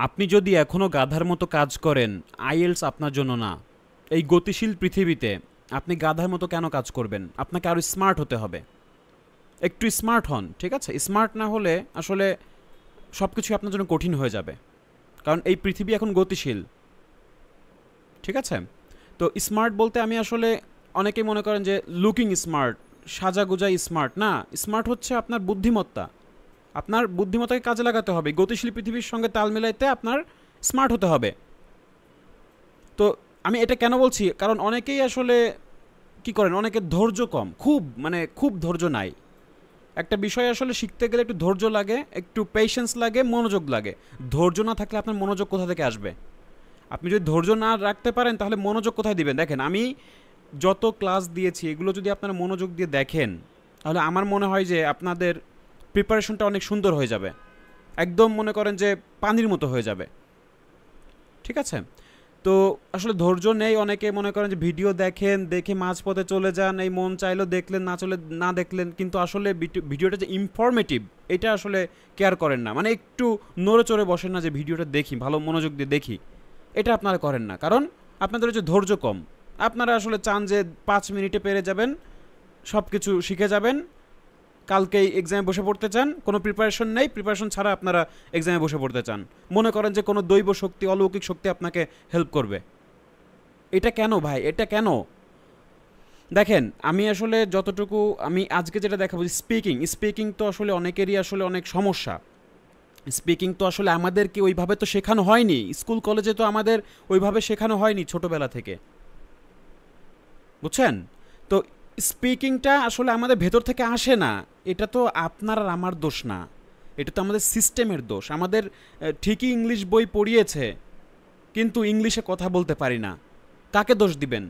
আপনি যদি এখনও গাধার মতো কাজ করেন, আইএলস আপনার জন্য না। এই গতিশীল পৃথিবীতে আপনি গাধার মতো কেন কাজ করবেন? আপনাকে আরও স্মার্ট হতে হবে। একটু স্মার্ট হন, ঠিক আছে? স্মার্ট না হলে আসলে সব কিছুই আপনার জন্য কঠিন হয়ে যাবে, কারণ এই পৃথিবী এখন গতিশীল, ঠিক আছে? তো স্মার্ট বলতে আমি আসলে, অনেকেই মনে করেন যে লুকিং স্মার্ট, সাজাগোজাই স্মার্ট না। স্মার্ট হচ্ছে আপনার বুদ্ধিমত্তা। আপনার বুদ্ধিমত্তাকে কাজে লাগাতে হবে। গতিশীল পৃথিবীর সঙ্গে তাল মিলাইতে আপনার স্মার্ট হতে হবে। তো আমি এটা কেন বলছি, কারণ অনেকেই আসলে কি করেন, অনেকের ধৈর্য কম, খুব ধৈর্য নাই। একটা বিষয় আসলে শিখতে গেলে একটু ধৈর্য লাগে, একটু পেশেন্স লাগে, মনোযোগ লাগে। ধৈর্য না থাকলে আপনার মনোযোগ কোথা থেকে আসবে? আপনি যদি ধৈর্য না রাখতে পারেন তাহলে মনোযোগ কোথায় দিবেন? দেখেন, আমি যত ক্লাস দিয়েছি এগুলো যদি আপনারা মনোযোগ দিয়ে দেখেন, তাহলে আমার মনে হয় যে আপনাদের প্রিপারেশনটা অনেক সুন্দর হয়ে যাবে। একদম মনে করেন যে পানির মতো হয়ে যাবে, ঠিক আছে? তো আসলে ধৈর্য নেই, অনেকে মনে করেন যে ভিডিও দেখেন, দেখে মাঝপথে চলে যান, এই মন চাইলেও দেখলেন, না দেখলেন, কিন্তু আসলে ভিডিওটা যে ইনফরমেটিভ এটা আসলে কেয়ার করেন না। মানে একটু নড়ে চড়ে বসেন না যে ভিডিওটা দেখি, ভালো মনোযোগ দিয়ে দেখি, এটা আপনারা করেন না, কারণ আপনাদের হচ্ছে ধৈর্য কম। আপনারা আসলে চান যে 5 মিনিটে পেরে যাবেন, সব কিছু শিখে যাবেন, কালকেই এক্সামে বসে পড়তে চান, কোনো প্রিপারেশন নেই, প্রিপারেশন ছাড়া আপনারা এক্সামে বসে পড়তে চান, মনে করেন যে কোনো দৈব শক্তি, অলৌকিক শক্তি আপনাকে হেল্প করবে। এটা কেন ভাই? এটা কেন? দেখেন, আমি আসলে যতটুকু আমি আজকে যেটা দেখাবো, স্পিকিং তো আসলে অনেকেরই আসলে অনেক সমস্যা। স্পিকিং তো আসলে আমাদেরকে ওইভাবে তো শেখানো হয়নি, স্কুল কলেজে তো আমাদের ওইভাবে শেখানো হয়নি ছোটোবেলা থেকে, বুঝছেন? তো স্পিকিংটা আসলে আমাদের ভেতর থেকে আসে না। এটা তো আপনার আর আমার দোষ না, এটা তো আমাদের সিস্টেমের দোষ। আমাদের ঠিকই ইংলিশ বই পড়িয়েছে, কিন্তু ইংলিশে কথা বলতে পারি না। কাকে দোষ দিবেন?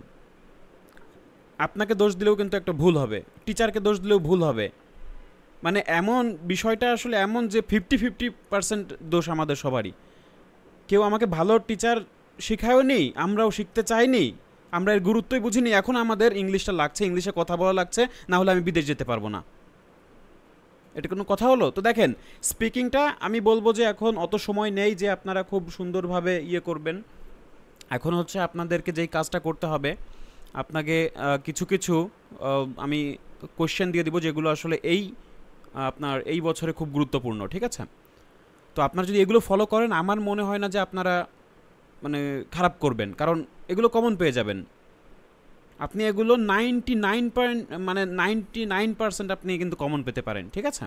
আপনাকে দোষ দিলেও কিন্তু একটা ভুল হবে, টিচারকে দোষ দিলেও ভুল হবে। মানে এমন বিষয়টা আসলে এমন যে 50-50% দোষ আমাদের সবারই। কেউ আমাকে ভালো টিচার শেখায়ও নি, আমরাও শিখতে চাইনি, আমরা এর গুরুত্বই বুঝিনি। এখন আমাদের ইংলিশটা লাগছে, ইংলিশে কথা বলা লাগছে, না হলে আমি বিদেশ যেতে পারবো না। এটা কোনো কথা হলো? তো দেখেন, স্পিকিংটা আমি বলবো যে এখন অত সময় নেই যে আপনারা খুব সুন্দরভাবে ইয়ে করবেন। এখন হচ্ছে আপনাদেরকে যেই কাজটা করতে হবে, আপনাকে কিছু কিছু আমি কোশ্চেন দিয়ে দিব যেগুলো আসলে আপনার এই বছরে খুব গুরুত্বপূর্ণ, ঠিক আছে? তো আপনারা যদি এগুলো ফলো করেন, আমার মনে হয় না যে আপনারা মানে খারাপ করবেন, কারণ এগুলো কমন পেয়ে যাবেন। আপনি এগুলো 99% আপনি কিন্তু কমন পেতে পারেন, ঠিক আছে?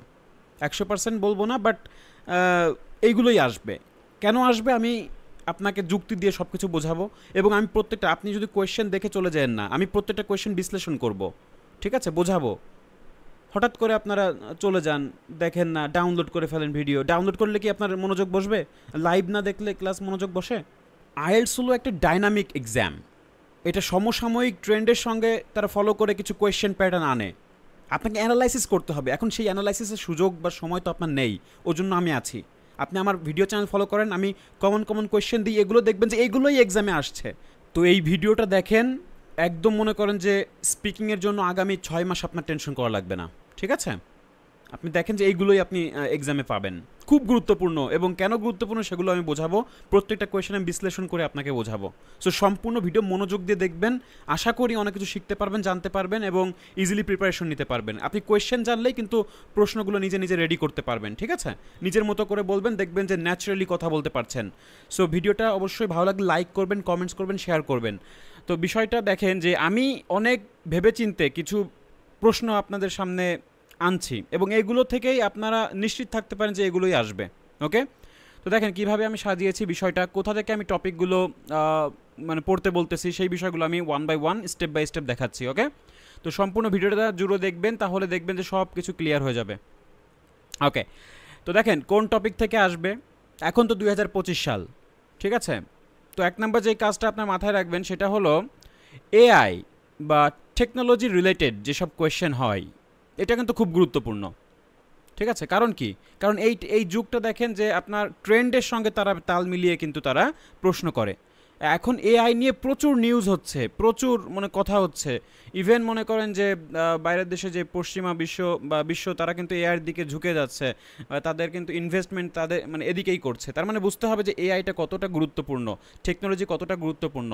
100% বলবো না, বাট এইগুলোই আসবে। কেন আসবে আমি আপনাকে যুক্তি দিয়ে সব কিছু বোঝাবো, এবং আমি প্রত্যেকটা, আপনি যদি কোয়েশ্চেন দেখে চলে যান না, আমি প্রত্যেকটা কোয়েশ্চেন বিশ্লেষণ করব, ঠিক আছে? বোঝাবো। হঠাৎ করে আপনারা চলে যান, দেখেন না, ডাউনলোড করে ফেলেন ভিডিও। ডাউনলোড করলে কি আপনার মনোযোগ বসবে? লাইভ না দেখলে ক্লাস মনোযোগ বসে? আইএলটিএস হলো একটা ডাইনামিক এক্সাম। এটা সমসাময়িক ট্রেন্ডের সঙ্গে তারা ফলো করে কিছু কোয়েশ্চেন প্যাটার্ন আনে। আপনাকে অ্যানালাইসিস করতে হবে। এখন সেই অ্যানালাইসিসের সুযোগ বা সময় তো আপনার নেই, ওর জন্য আমি আছি। আপনি আমার ভিডিও চ্যানেল ফলো করেন, আমি কমন কোয়েশ্চেন দিই, এগুলো দেখবেন যে এগুলোই এক্সামে আসছে। তো এই ভিডিওটা দেখেন, একদম মনে করেন যে স্পিকিংয়ের জন্য আগামী 6 মাস আপনার টেনশন করা লাগবে না, ঠিক আছে? আপনি দেখেন যে এইগুলোই আপনি এক্সামে পাবেন, খুব গুরুত্বপূর্ণ। এবং কেন গুরুত্বপূর্ণ সেগুলো আমি বোঝাবো, প্রত্যেকটা কোয়েশ্চেন আমি বিশ্লেষণ করে আপনাকে বোঝাবো। সো সম্পূর্ণ ভিডিও মনোযোগ দিয়ে দেখবেন, আশা করি অনেক কিছু শিখতে পারবেন, জানতে পারবেন, এবং ইজিলি প্রিপারেশন নিতে পারবেন। আপনি কোয়েশ্চেন জানলেই কিন্তু প্রশ্নগুলো নিজে নিজে রেডি করতে পারবেন, ঠিক আছে? নিজের মতো করে বলবেন, দেখবেন যে ন্যাচারালি কথা বলতে পারছেন। সো ভিডিওটা অবশ্যই ভালো লাগলে লাইক করবেন, কমেন্টস করবেন, শেয়ার করবেন। তো বিষয়টা দেখেন যে আমি অনেক ভেবেচিন্তে কিছু প্রশ্ন আপনাদের সামনে আনছি, এবং এগুলো থেকেই আপনারা নিশ্চিত থাকতে পারেন যে এগুলোই আসবে, ওকে? তো দেখেন কিভাবে আমি সাজিয়েছি বিষয়টা, কোথা থেকে আমি টপিকগুলো মানে পড়তে বলতেছি, সেই বিষয়গুলো আমি one by one, step by step দেখাচ্ছি, ওকে? তো সম্পূর্ণ ভিডিওটা জুড়ে দেখবেন, তাহলে দেখবেন যে সব কিছু ক্লিয়ার হয়ে যাবে, ওকে? তো দেখেন কোন টপিক থেকে আসবে। এখন তো 2025 সাল, ঠিক আছে? তো 1 নম্বর যে কাজটা আপনার মাথায় রাখবেন সেটা হলো এআই বা টেকনোলজি রিলেটেড যেসব কোয়েশ্চেন হয়, এটা কিন্তু খুব গুরুত্বপূর্ণ, ঠিক আছে? কারণ কি? কারণ এই যুগটা দেখেন যে আপনার ট্রেন্ডের সঙ্গে তারা তাল মিলিয়ে কিন্তু তারা প্রশ্ন করে। এখন এআই নিয়ে প্রচুর নিউজ হচ্ছে, প্রচুর কথা হচ্ছে। ইভেন মনে করেন যে বাইরের দেশে যে পশ্চিমা বিশ্ব তারা কিন্তু এআইয়ের দিকে ঝুঁকে যাচ্ছে, তাদের কিন্তু ইনভেস্টমেন্ট তাদের এদিকেই করছে। তার বুঝতে হবে যে এআইটা কতটা গুরুত্বপূর্ণ, টেকনোলজি কতটা গুরুত্বপূর্ণ,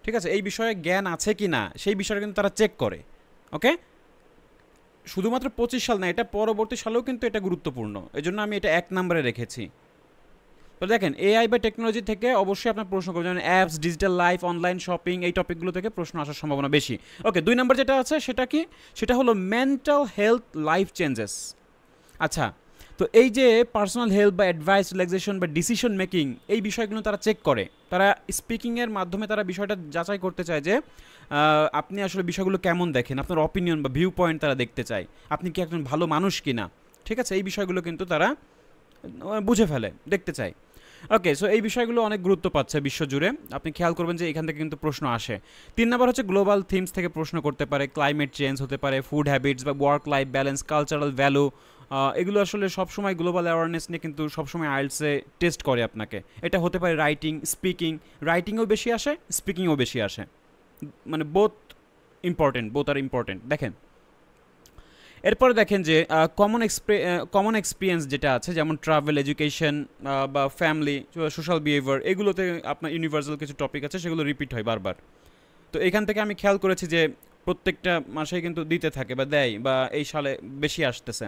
ঠিক আছে? এই বিষয়ে জ্ঞান আছে কি না সেই বিষয়টা কিন্তু তারা চেক করে। ওকে, শুধুমাত্র 25 সাল না, এটা পরবর্তী সালেও কিন্তু এটা গুরুত্বপূর্ণ, এই জন্য আমি এটা 1 নম্বরে রেখেছি। তো দেখেন, এআই বা টেকনোলজি থেকে অবশ্যই আপনার প্রশ্ন করবেন, যেমন apps, digital life, online shopping, এই টপিকগুলো থেকে প্রশ্ন আসার সম্ভাবনা বেশি। ওকে, 2 নম্বর যেটা আছে সেটা কি, সেটা হলো মেন্টাল হেলথ লাইফ চেঞ্জেস। আচ্ছা, তো এই যে পার্সোনাল হেল্প বা অ্যাডভাইস, রিল্যাক্সেশন বা ডিসিশন মেকিং, এই বিষয়গুলো তারা চেক করে। তারা স্পিকিংয়ের মাধ্যমে তারা বিষয়টা যাচাই করতে চায় যে আপনি আসলে বিষয়গুলো কেমন দেখেন, আপনার অপিনিয়ন বা ভিউ পয়েন্ট তারা দেখতে চায়, আপনি কি একজন ভালো মানুষ কি না, ঠিক আছে? এই বিষয়গুলো কিন্তু তারা বুঝে ফেলে, দেখতে চায়। ওকে, সো এই বিষয়গুলো অনেক গুরুত্ব পাচ্ছে বিশ্বজুড়ে, আপনি খেয়াল করবেন যে এখান থেকে কিন্তু প্রশ্ন আসে। 3 নম্বর হচ্ছে গ্লোবাল থিমস থেকে প্রশ্ন করতে পারে, ক্লাইমেট চেঞ্জ হতে পারে, ফুড হ্যাবিটস বা work life balance, cultural value, এগুলো আসলে সবসময় গ্লোবাল অ্যাওয়ারনেস নিয়ে কিন্তু সবসময় আইএলটিএসে টেস্ট করে আপনাকে। এটা হতে পারে রাইটিং, স্পিকিং, রাইটিংও বেশি আসে, স্পিকিংও বেশি আসে, বোথ আর ইম্পর্টেন্ট। দেখেন, এরপরে দেখেন যে কমন এক্সপিরিয়েন্স যেটা আছে, যেমন ট্রাভেল, এডুকেশন বা ফ্যামিলি, সোশ্যাল বিহেভিয়ার, এগুলোতে আপনার ইউনিভার্সাল কিছু টপিক আছে, সেগুলো রিপিট হয় বারবার। তো এখান থেকে আমি খেয়াল করেছি যে প্রত্যেকটা মাসেই কিন্তু দিতে থাকে বা দেয়, বা এই সালে বেশি আসতেছে।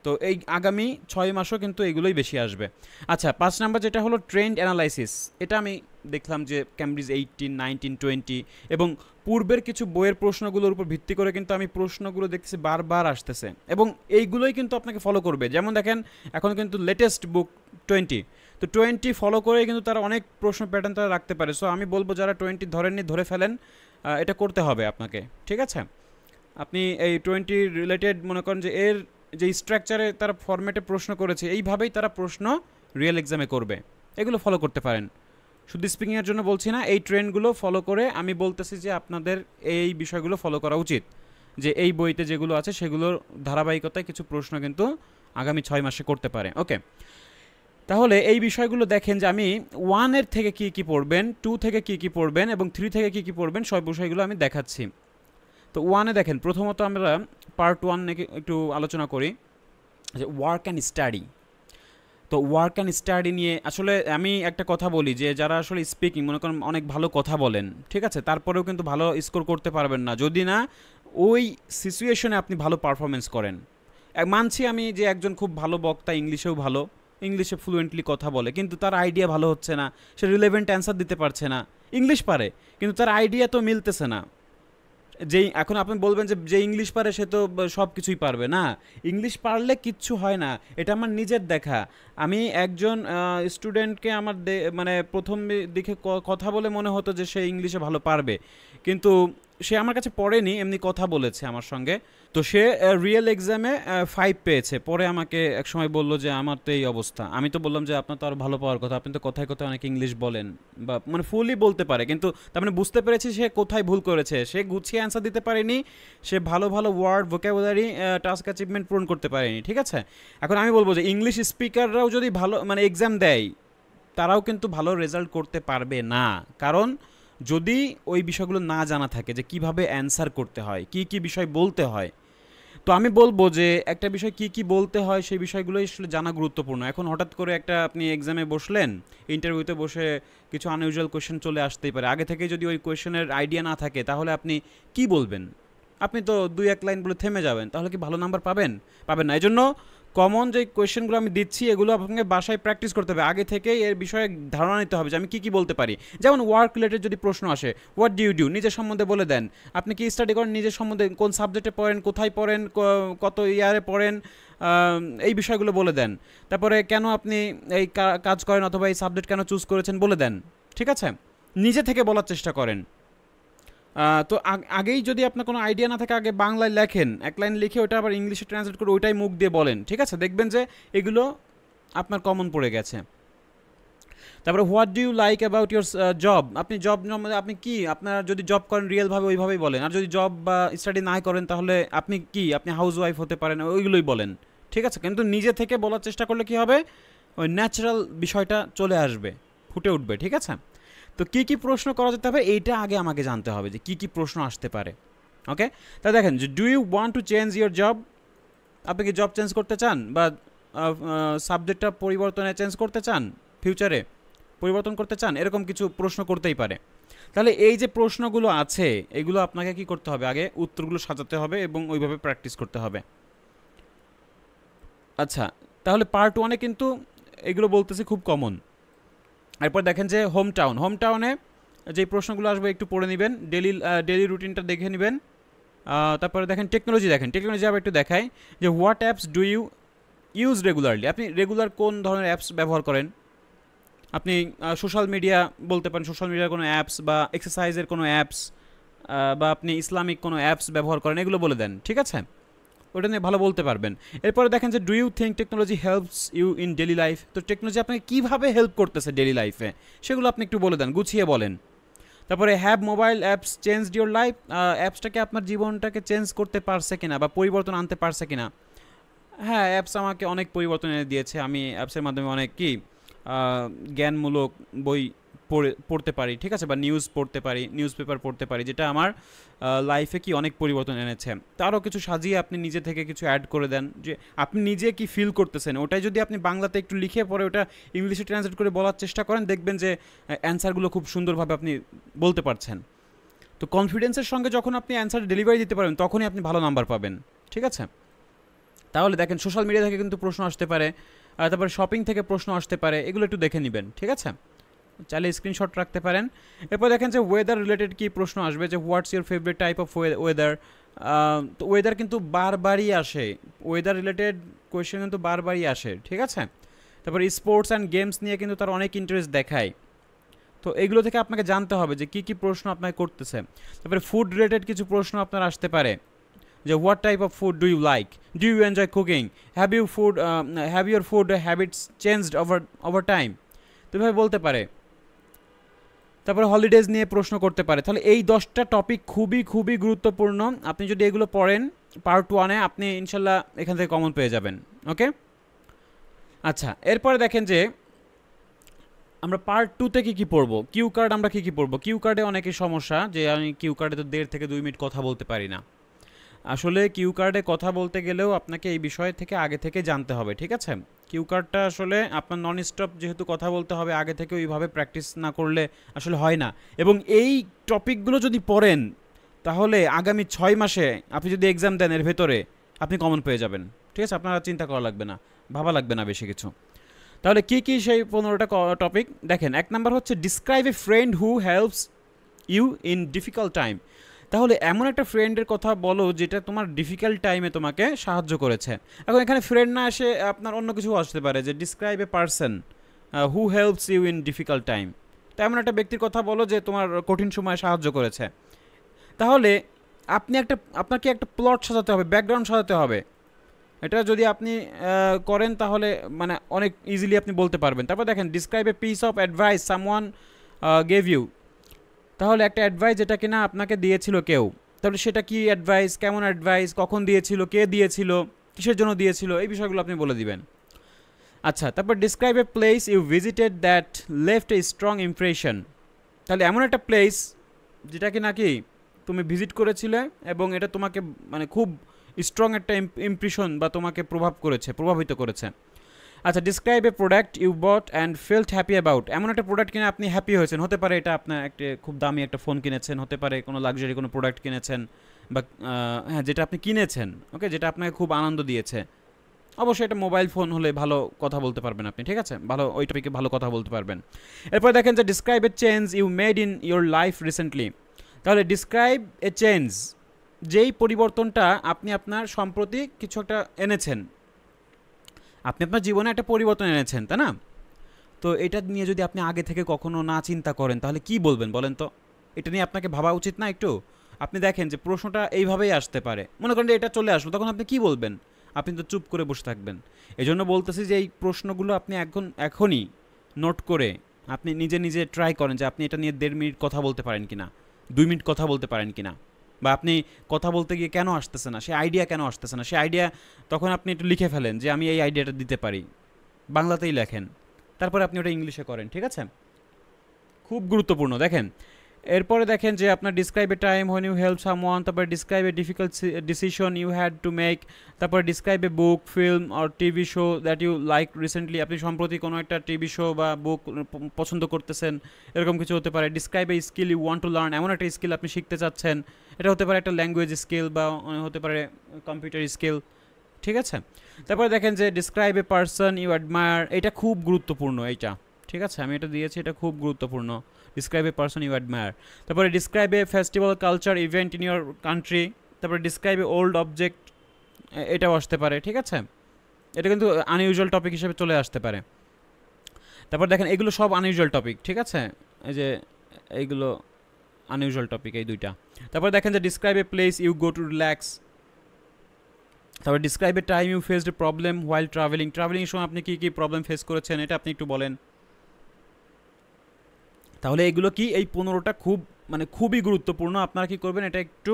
তো এই আগামী 6 মাসও কিন্তু এগুলোই বেশি আসবে। আচ্ছা, 5 নাম্বার যেটা হলো ট্রেন্ড অ্যানালাইসিস, এটা আমি দেখলাম যে ক্যামব্রিজ 18, 19, 20 এবং পূর্বের কিছু বইয়ের প্রশ্নগুলোর উপর ভিত্তি করে কিন্তু আমি প্রশ্নগুলো দেখতেছি বারবার আসতেছে, এবং এইগুলোই কিন্তু আপনাকে ফলো করবে। যেমন দেখেন, এখন কিন্তু লেটেস্ট বুক 20, তো 20 ফলো করে কিন্তু তারা অনেক প্রশ্ন প্যাটার্ন তারা রাখতে পারে। সো আমি বলবো যারা 20 ধরেননি, ধরে ফেলেন, এটা করতে হবে আপনাকে, ঠিক আছে? আপনি এই 20 রিলেটেড মনে করেন যে এর যে স্ট্রাকচারে তারা ফরম্যাটে প্রশ্ন করেছে, এইভাবেই তারা প্রশ্ন রিয়েল এক্সামে করবে, এগুলো ফলো করতে পারেন। শুধু স্পিকিংয়ের জন্য বলছি না, এই ট্রেন্ডগুলো ফলো করে আমি বলতেছি যে আপনাদের এই বিষয়গুলো ফলো করা উচিত, যে এই বইতে যেগুলো আছে সেগুলোর ধারাবাহিকতায় কিছু প্রশ্ন কিন্তু আগামী 6 মাসে করতে পারে। ওকে, তাহলে এই বিষয়গুলো দেখেন যে আমি 1 এর থেকে কী কী পড়বেন, 2 থেকে কী কী পড়বেন এবং 3 থেকে কী কী পড়বেন, সব বিষয়গুলো আমি দেখাচ্ছি। তো 1-এ দেখেন, প্রথমত আমরা পার্ট 1 নিয়ে একটু আলোচনা করি, যে ওয়ার্ক অ্যান্ড স্টাডি। তো ওয়ার্ক অ্যান্ড স্টাডি নিয়ে আসলে আমি একটা কথা বলি, যে যারা আসলে স্পিকিং মনে করেন অনেক ভালো কথা বলেন, ঠিক আছে, তারপরেও কিন্তু ভালো স্কোর করতে পারবেন না যদি না ওই সিচুয়েশনে আপনি ভালো পারফরমেন্স করেন। মানছি আমি যে একজন খুব ভালো বক্তা, ইংলিশেও ভালো, ইংলিশে ফ্লুয়েন্টলি কথা বলে, কিন্তু তার আইডিয়া ভালো হচ্ছে না, সে রিলেভেন্ট অ্যান্সার দিতে পারছে না, ইংলিশ পারে কিন্তু তার আইডিয়া তো মিলতেছে না। যেই এখন আপনি বলবেন যে ইংলিশ পারে সে তো সব কিছুই পারবে না, ইংলিশ পারলে কিচ্ছু হয় না, এটা আমার নিজের দেখা। আমি একজন স্টুডেন্টকে আমার প্রথম দিকে কথা বলে মনে হতো যে সে ইংলিশে ভালো পারবে, কিন্তু সে আমার কাছে পড়েনি, এমনি কথা বলেছে আমার সঙ্গে। তো সে রিয়েল এক্সামে 5 পেয়েছে, পরে আমাকে এক সময় বলল যে আমার তো এই অবস্থা। আমি তো বললাম যে আপনার তো আরও ভালো পাওয়ার কথা, আপনি তো কথায় কথায় অনেক ইংলিশ বলেন, বা ফুলই বলতে পারে, কিন্তু তার বুঝতে পেরেছি সে কোথায় ভুল করেছে, সে গুছিয়ে অ্যান্সার দিতে পারেনি, সে ভালো ভালো ওয়ার্ড, ভোকাবুলারি, টাস্ক অ্যাচিভমেন্ট পূরণ করতে পারেনি, ঠিক আছে? এখন আমি বলবো যে ইংলিশ স্পিকাররাও যদি ভালো এক্সাম দেয়, তারাও কিন্তু ভালো রেজাল্ট করতে পারবে না, কারণ যদি ওই বিষয়গুলো না জানা থাকে যে কিভাবে অ্যান্সার করতে হয়, কি কি বিষয় বলতে হয়। তো আমি বলবো যে একটা বিষয় কি কি বলতে হয় সেই বিষয়গুলোই আসলে জানা গুরুত্বপূর্ণ। এখন হঠাৎ করে একটা আপনি এক্সামে বসলেন, ইন্টারভিউতে বসে কিছু আনইউজুয়াল কোয়েশ্চেন চলে আসতেই পারে, আগে থেকে যদি ওই কোয়েশ্চেনের আইডিয়া না থাকে তাহলে আপনি কি বলবেন? আপনি তো 2-1 লাইন বলে থেমে যাবেন, তাহলে কি ভালো নাম্বার পাবেন? পাবেন না। এই জন্য কমন যে কোয়েশ্চেনগুলো আমি দিচ্ছি এগুলো আপনাকে বাসায় প্র্যাকটিস করতে হবে, আগে থেকেই এর বিষয়ে ধারণা নিতে হবে যে আমি কী কী বলতে পারি। যেমন ওয়ার্ক রিলেটেড যদি প্রশ্ন আসে, হোয়াট ডু ইউ ডু, নিজের সম্বন্ধে বলে দেন, আপনি কি স্টাডি করেন, নিজের সম্বন্ধে কোন সাবজেক্টে পড়েন, কোথায় পড়েন, কত ইয়ারে পড়েন, এই বিষয়গুলো বলে দেন। তারপরে কেন আপনি এই কাজ করেন অথবা এই সাবজেক্ট কেন চুজ করেছেন বলে দেন, ঠিক আছে? নিজে থেকে বলার চেষ্টা করেন। তো আগেই যদি আপনার কোনো আইডিয়া না থাকে, আগে বাংলায় লেখেন, 1 লাইন লিখে ওটা আবার ইংলিশে ট্রান্সলেট করে ওইটাই মুখ দিয়ে বলেন, ঠিক আছে? দেখবেন যে এগুলো আপনার কমন পড়ে গেছে। তারপরে what do you like about your job, আপনি জব আপনি কি, আপনারা যদি জব করেন রিয়েলভাবে ওইভাবেই বলেন, আর যদি জব বা স্টাডি না করেন তাহলে আপনি কি, আপনি হাউস ওয়াইফ হতে পারেন, ওইগুলোই বলেন, ঠিক আছে? কিন্তু নিজে থেকে বলার চেষ্টা করলে কি হবে, ওই ন্যাচারাল বিষয়টা চলে আসবে, ফুটে উঠবে, ঠিক আছে? তো কী কী প্রশ্ন করা যেতে হবে এইটা আগে আমাকে জানতে হবে যে কী কী প্রশ্ন আসতে পারে। ওকে, তা দেখেন যে do you want to change your job, আপনি কি জব চেঞ্জ করতে চান বা সাবজেক্টটা পরিবর্তনে চেঞ্জ করতে চান, ফিউচারে পরিবর্তন করতে চান, এরকম কিছু প্রশ্ন করতেই পারে। তাহলে এই যে প্রশ্নগুলো আছে এগুলো আপনাকে কি করতে হবে, আগে উত্তরগুলো সাজাতে হবে এবং ওইভাবে প্র্যাকটিস করতে হবে। আচ্ছা, তাহলে পার্ট 1-এ কিন্তু এগুলো বলতেছি খুব কমন। এরপর দেখেন যে হোম টাউনে যে প্রশ্নগুলো আসবে একটু পড়ে নেবেন, ডেলি রুটিনটা দেখে নেবেন। তারপরে দেখেন টেকনোলজি আবার একটু দেখায় যে what apps do you use regularly, আপনি রেগুলার কোন ধরনের অ্যাপস ব্যবহার করেন। আপনি সোশ্যাল মিডিয়া বলতে পারেন, সোশ্যাল মিডিয়ার কোনো অ্যাপস বা এক্সারসাইজের কোনো অ্যাপস বা আপনি ইসলামিক কোনো অ্যাপস ব্যবহার করেন, এগুলো বলে দেন, ঠিক আছে, ওটা নিয়ে ভালো বলতে পারবেন। এরপরে দেখেন যে do you think technology helps you in daily life, তো টেকনোলজি আপনাকে কীভাবে হেল্প করতেছে ডেলি লাইফে সেগুলো আপনি একটু বলে দেন, গুছিয়ে বলেন। তারপরে have mobile apps changed your life, অ্যাপসটাকে আপনার জীবনটাকে চেঞ্জ করতে পারছে কিনা বা পরিবর্তন আনতে পারছে কিনা। হ্যাঁ, অ্যাপস আমাকে অনেক পরিবর্তন এনে দিয়েছে, আমি অ্যাপসের মাধ্যমে অনেক জ্ঞানমূলক বই পড়তে পারি, ঠিক আছে, বা নিউজ পড়তে পারি, নিউজ পেপার পড়তে পারি, যেটা আমার লাইফে কি অনেক পরিবর্তন এনেছে। তারও কিছু সাজিয়ে আপনি নিজে থেকে কিছু অ্যাড করে দেন যে আপনি নিজে কি ফিল করতেছেন, ওটাই যদি আপনি বাংলাতে একটু লিখে পরে ওটা ইংলিশে ট্রান্সলেট করে বলার চেষ্টা করেন, দেখবেন যে অ্যান্সারগুলো খুব সুন্দরভাবে আপনি বলতে পারছেন। তো কনফিডেন্সের সঙ্গে যখন আপনি অ্যান্সার ডেলিভারি দিতে পারবেন তখনই আপনি ভালো নাম্বার পাবেন, ঠিক আছে। তাহলে দেখেন সোশ্যাল মিডিয়া থেকে কিন্তু প্রশ্ন আসতে পারে, তারপরে শপিং থেকে প্রশ্ন আসতে পারে, এগুলো একটু দেখে নেবেন, ঠিক আছে, চাইলে স্ক্রিনশট রাখতে পারেন। এরপর দেখেন যে ওয়েদার রিলেটেড কি প্রশ্ন আসবে, যে what's your favourite type of weather. তো ওয়েদার কিন্তু বারবারই আসে, ওয়েদার রিলেটেড কোয়েশ্চেন কিন্তু বারবারই আসে, ঠিক আছে। তারপর স্পোর্টস অ্যান্ড গেমস নিয়ে কিন্তু তার অনেক ইন্টারেস্ট দেখায়, তো এইগুলো থেকে আপনাকে জানতে হবে যে কী কী প্রশ্ন আপনাকে করতেছে। তারপরে ফুড রিলেটেড কিছু প্রশ্ন আপনার আসতে পারে, যে what type of food do you like, do you enjoy cooking, have your food habits changed over time, তো এভাবে বলতে পারে। তারপরে হলিডেজ নিয়ে প্রশ্ন করতে পারে। তাহলে এই 10টা টপিক খুবই খুবই গুরুত্বপূর্ণ, আপনি যদি এগুলো পড়েন পার্ট 1-এ আপনি ইনশাল্লাহ এখান থেকে কমন পেয়ে যাবেন। ওকে, আচ্ছা, এরপরে দেখেন যে আমরা পার্ট 2-তে কী কী পড়বো, কিউ কার্ড আমরা কী কী পড়বো। কিউ কার্ডে অনেকের সমস্যা যে আমি কিউ কার্ডে তো 1.5 থেকে 2 মিনিট কথা বলতে পারি না। আসলে কিউ কার্ডে কথা বলতে গেলেও আপনাকে এই বিষয় থেকে আগে থেকে জানতে হবে, ঠিক আছে। কিউ কার্ডটা আসলে আপনার নন স্টপ যেহেতু কথা বলতে হবে, আগে থেকে ওইভাবে প্র্যাকটিস না করলে আসলে হয় না। এবং এই টপিকগুলো যদি পড়েন তাহলে আগামী 6 মাসে আপনি যদি এক্সাম দেন এর ভেতরে আপনি কমন পেয়ে যাবেন, ঠিক আছে, আপনারা চিন্তা করা লাগবে না, ভাবা লাগবে না বেশি কিছু। তাহলে কী কী সেই 15টা টপিক দেখেন। 1 নাম্বার হচ্ছে describe a friend who helps you in difficult time, তাহলে এমন একটা ফ্রেন্ডের কথা বলো যেটা তোমার ডিফিকাল্ট টাইমে তোমাকে সাহায্য করেছে। এখন এখানে ফ্রেন্ড না এসে আপনার অন্য কিছু আসতে পারে, যে describe a person who helps you in difficult time, তো এমন একটা ব্যক্তির কথা বলো যে তোমার কঠিন সময়ে সাহায্য করেছে। তাহলে আপনাকে একটা প্লট সাজাতে হবে, ব্যাকগ্রাউন্ড সাজাতে হবে, এটা যদি আপনি করেন তাহলে মানে অনেক ইজিলি আপনি বলতে পারবেন। তারপর দেখেন describe a piece of advice someone gave you, তাহলে একটা অ্যাডভাইস যেটা কিনা আপনাকে দিয়েছিল কেউ, তাহলে সেটা কি অ্যাডভাইস, কেমন অ্যাডভাইস, কখন দিয়েছিল, কে দিয়েছিল, কিসের জন্য দিয়েছিল, এই বিষয়গুলো আপনি বলে দিবেন। আচ্ছা, তারপর describe a place you visited that left a strong impression, তাহলে এমন একটা প্লেস যেটা কি নাকি তুমি ভিজিট করেছিলে এবং এটা তোমাকে মানে খুব স্ট্রং একটা ইমপ্রেশন বা তোমাকে প্রভাবিত করেছে। আচ্ছা, describe a product you bought and felt happy about, এমন একটা প্রোডাক্ট কিনে আপনি হ্যাপি হয়েছেন, হতে পারে এটা আপনার একটা খুব দামি একটা ফোন কিনেছেন, হতে পারে কোনো লাক্সারি কোনো প্রোডাক্ট কিনেছেন, বা হ্যাঁ যেটা আপনি কিনেছেন, ওকে, যেটা আপনাকে খুব আনন্দ দিয়েছে। অবশ্যই এটা মোবাইল ফোন হলে ভালো কথা বলতে পারবেন আপনি, ঠিক আছে, ভালো ওই টপিকে ভালো কথা বলতে পারবেন। এরপর দেখেন যে describe a change you made in your life recently, তাহলে ডিসক্রাইব এ চেঞ্জ, যেই পরিবর্তনটা আপনি আপনার সম্প্রতি কিছু একটা এনেছেন, আপনি আপনার জীবনে একটা পরিবর্তন এনেছেন, তাই না। তো এটা নিয়ে যদি আপনি আগে থেকে কখনো না চিন্তা করেন তাহলে কি বলবেন বলেন তো, এটা নিয়ে আপনাকে ভাবা উচিত না একটু। আপনি দেখেন যে প্রশ্নটা এইভাবেই আসতে পারে, মনে করেন যে এটা চলে আসলো, তখন আপনি কি বলবেন, আপনি তো চুপ করে বসে থাকবেন। এই জন্য বলতেছি যে এই প্রশ্নগুলো আপনি এখনই নোট করে আপনি নিজে ট্রাই করেন যে আপনি এটা নিয়ে 1.5 মিনিট কথা বলতে পারেন কিনা, 2 মিনিট কথা বলতে পারেন কিনা, বা আপনি কথা বলতে গিয়ে কেন আসতেছে না, সেই আইডিয়া কেন আসতেছে না, সেই আইডিয়া তখন আপনি একটু লিখে ফেলেন যে আমি এই আইডিয়াটা দিতে পারি, বাংলাতেই লেখেন, তারপরে আপনি ওটা ইংলিশে করেন, ঠিক আছে। খুব গুরুত্বপূর্ণ। দেখেন এরপরে দেখেন যে আপনার describe a time when you help someone, তারপরে describe a difficult decision you had to make, তারপরে describe a book, film or TV show that you like recently, আপনি সম্প্রতি কোনো একটা টিভি শো বা বুক পছন্দ করতেছেন, এরকম কিছু হতে পারে। Describe a skill you want to learn, এমন একটা স্কিল আপনি শিখতে চাচ্ছেন, এটা হতে পারে একটা ল্যাঙ্গুয়েজ স্কিল বা হতে পারে কম্পিউটার স্কিল, ঠিক আছে। তারপরে দেখেন যে describe a person you admire, এটা খুব গুরুত্বপূর্ণ এইটা, ঠিক আছে, আমি এটা দিয়েছি, এটা খুব গুরুত্বপূর্ণ। Describe a person you admire, তারপরে describe a festival culture event in your country, তারপরে ডিসক্রাইব এ ওল্ড অবজেক্ট, এটাও আসতে পারে, ঠিক আছে, এটা কিন্তু আনইউজুয়াল টপিক হিসেবে চলে আসতে পারে। তারপর দেখেন এগুলো সব আনইউজুয়াল টপিক, ঠিক আছে, এই যে এইগুলো আনইউজুয়াল টপিক এই দুইটা। তারপর দেখেন যে describe a place you go to relax, তারপর describe a time you faced a problem while travelling, ট্রাভেলিংয়ের সময় আপনি কী কী প্রবলেম ফেস করেছেন এটা আপনি একটু বলেন। তাহলে এগুলো কি এই 15টা খুবই গুরুত্বপূর্ণ। আপনারা কি করবেন, এটা একটু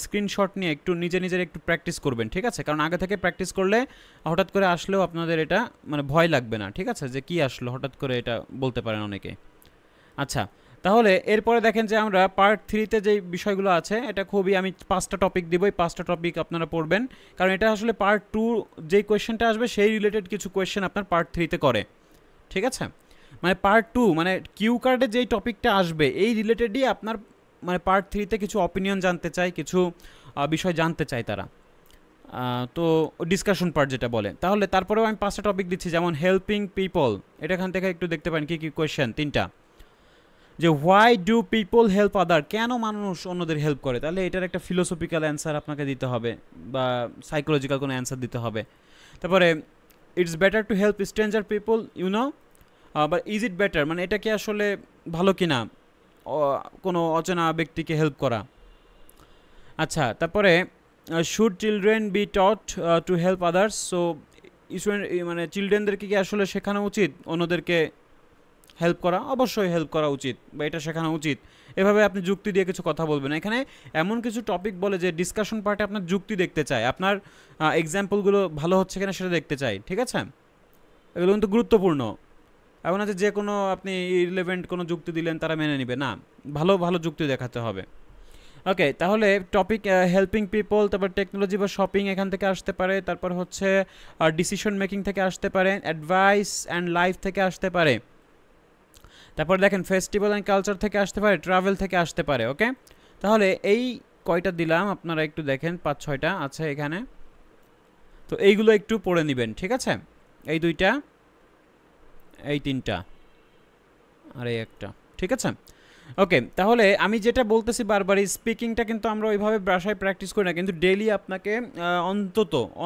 স্ক্রিনশট নিয়ে একটু নিজের একটু প্র্যাকটিস করবেন, ঠিক আছে, কারণ আগে থেকে প্র্যাকটিস করলে হঠাৎ করে আসলেও আপনাদের এটা ভয় লাগবে না, ঠিক আছে, যে কি আসলো হঠাৎ করে, এটা বলতে পারেন অনেকে। আচ্ছা, তাহলে এরপরে দেখেন যে আমরা পার্ট 3তে যেই বিষয়গুলো আছে, এটা খুবই, আমি 5টা টপিক দিব, এই 5টা টপিক আপনারা পড়বেন, কারণ এটা আসলে পার্ট 2 যেই কোয়েশ্চেনটা আসবে সেই রিলেটেড কিছু কোয়েশ্চেন আপনার পার্ট 3তে করে, ঠিক আছে। পার্ট 2 কিউ কার্ডে যেই টপিকটা আসবে এই রিলেটেডই আপনার পার্ট 3তে কিছু অপিনিয়ন জানতে চাই, কিছু বিষয় জানতে চাই তারা, তো ডিসকাশন পার্ট যেটা বলে। তাহলে তারপরেও আমি 5টা টপিক দিচ্ছি, যেমন হেল্পিং পিপল, এটা এখান থেকে একটু দেখতে পারেন কী কী কোয়েশ্চেন, 3টা, যে হোয়াই ডু পিপল হেল্প আদার, কেন মানুষ অন্যদের হেল্প করে, তাহলে এটার একটা ফিলোসফিক্যাল অ্যান্সার আপনাকে দিতে হবে বা সাইকোলজিক্যাল কোনো অ্যান্সার দিতে হবে। তারপরে it's better to help stranger people you know, but is it better, এটা কি আসলে ভালো কি না কোনো অচেনা ব্যক্তিকে হেল্প করা। আচ্ছা, তারপরে should children be taught to help others, so student চিলড্রেনদেরকে কি আসলে শেখানো উচিত অন্যদেরকে হেল্প করা, অবশ্যই হেল্প করা উচিত বা এটা শেখানো উচিত। এভাবে আপনি যুক্তি দিয়ে কিছু কথা বলবেন। এখানে এমন কিছু টপিক বলে যে ডিসকাশন পার্টে আপনার যুক্তি দেখতে চায়, আপনার এক্সাম্পলগুলো ভালো হচ্ছে কিনা সেটা দেখতে চাই, ঠিক আছে, এগুলো কিন্তু গুরুত্বপূর্ণ। এমন আছে যে কোনো আপনি ইররিলেভেন্ট কোনো যুক্তি দিলেন তারা মেনে নেবে না, ভালো ভালো যুক্তি দেখাতে হবে। ওকে, তাহলে টপিক হেল্পিং পিপল, তারপর টেকনোলজি বা শপিং এখান থেকে আসতে পারে, তারপর হচ্ছে ডিসিশন মেকিং থেকে আসতে পারে, অ্যাডভাইস অ্যান্ড লাইফ থেকে আসতে পারে, তারপর দেখেন ফেস্টিভ্যাল অ্যান্ড কালচার থেকে আসতে পারে, ট্রাভেল থেকে আসতে পারে। ওকে, তাহলে এই কয়টা দিলাম, আপনারা একটু দেখেন 5-6টা আছে এখানে, তো এইগুলো একটু পড়ে নেবেন, ঠিক আছে, এই 2টা, এই 3টা আর এই একটা, ঠিক আছে। ওকে, তাহলে আমি যেটা বলতেছি বারবারই, স্পিকিংটা কিন্তু আমরা ওইভাবে বাসায় প্র্যাকটিস করি না, কিন্তু ডেইলি আপনাকে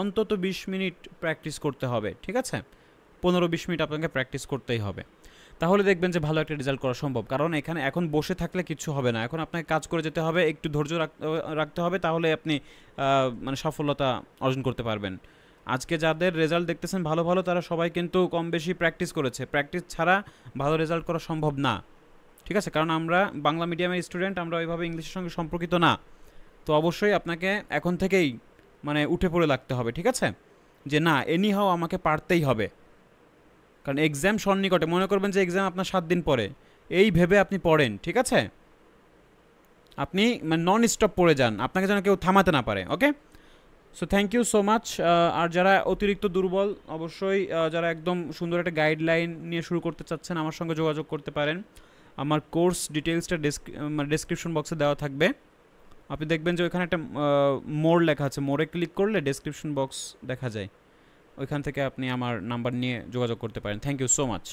অন্তত 20 মিনিট প্র্যাকটিস করতে হবে, ঠিক আছে, 15-20 মিনিট আপনাকে প্র্যাকটিস করতেই হবে, তাহলে দেখবেন যে ভালো একটা রেজাল্ট করা সম্ভব। কারণ এখানে এখন বসে থাকলে কিছু হবে না, এখন আপনাকে কাজ করে যেতে হবে, একটু ধৈর্য রাখতে হবে, তাহলে আপনি সফলতা অর্জন করতে পারবেন। আজকে যাদের রেজাল্ট দেখতেছেন ভালো ভালো, তারা সবাই কিন্তু কম বেশি প্র্যাকটিস করেছে, প্র্যাকটিস ছাড়া ভালো রেজাল্ট করা সম্ভব না, ঠিক আছে, কারণ আমরা বাংলা মিডিয়ামের স্টুডেন্ট, আমরা ওইভাবে ইংলিশের সঙ্গে সম্পর্কিত না, তো অবশ্যই আপনাকে এখন থেকেই উঠে পড়ে লাগতে হবে, ঠিক আছে, যে না এনি হাও আমাকে পারতেই হবে, কারণ এক্সাম সন্নিকটে, মনে করবেন যে এক্সাম আপনার 7 দিন পরে, এই ভেবে আপনি পড়েন, ঠিক আছে, আপনি নন স্টপ পড়ে যান, আপনাকে যেন কেউ থামাতে না পারে। Okay, so thank you so much. আর যারা অতিরিক্ত দুর্বল, অবশ্যই যারা একদম সুন্দর একটা গাইডলাইন নিয়ে শুরু করতে চাচ্ছেন, আমার সঙ্গে যোগাযোগ করতে পারেন, আমার কোর্স ডিটেলসটা ডেসক্রিপশন বক্সে দেওয়া থাকবে, আপনি দেখবেন যে ওইখানে একটা মোর লেখা আছে, মোরে ক্লিক করলে ডেসক্রিপশন বক্স দেখা যায়, ওইখান থেকে আপনি আমার নাম্বার নিয়ে যোগাযোগ করতে পারেন। Thank you so much.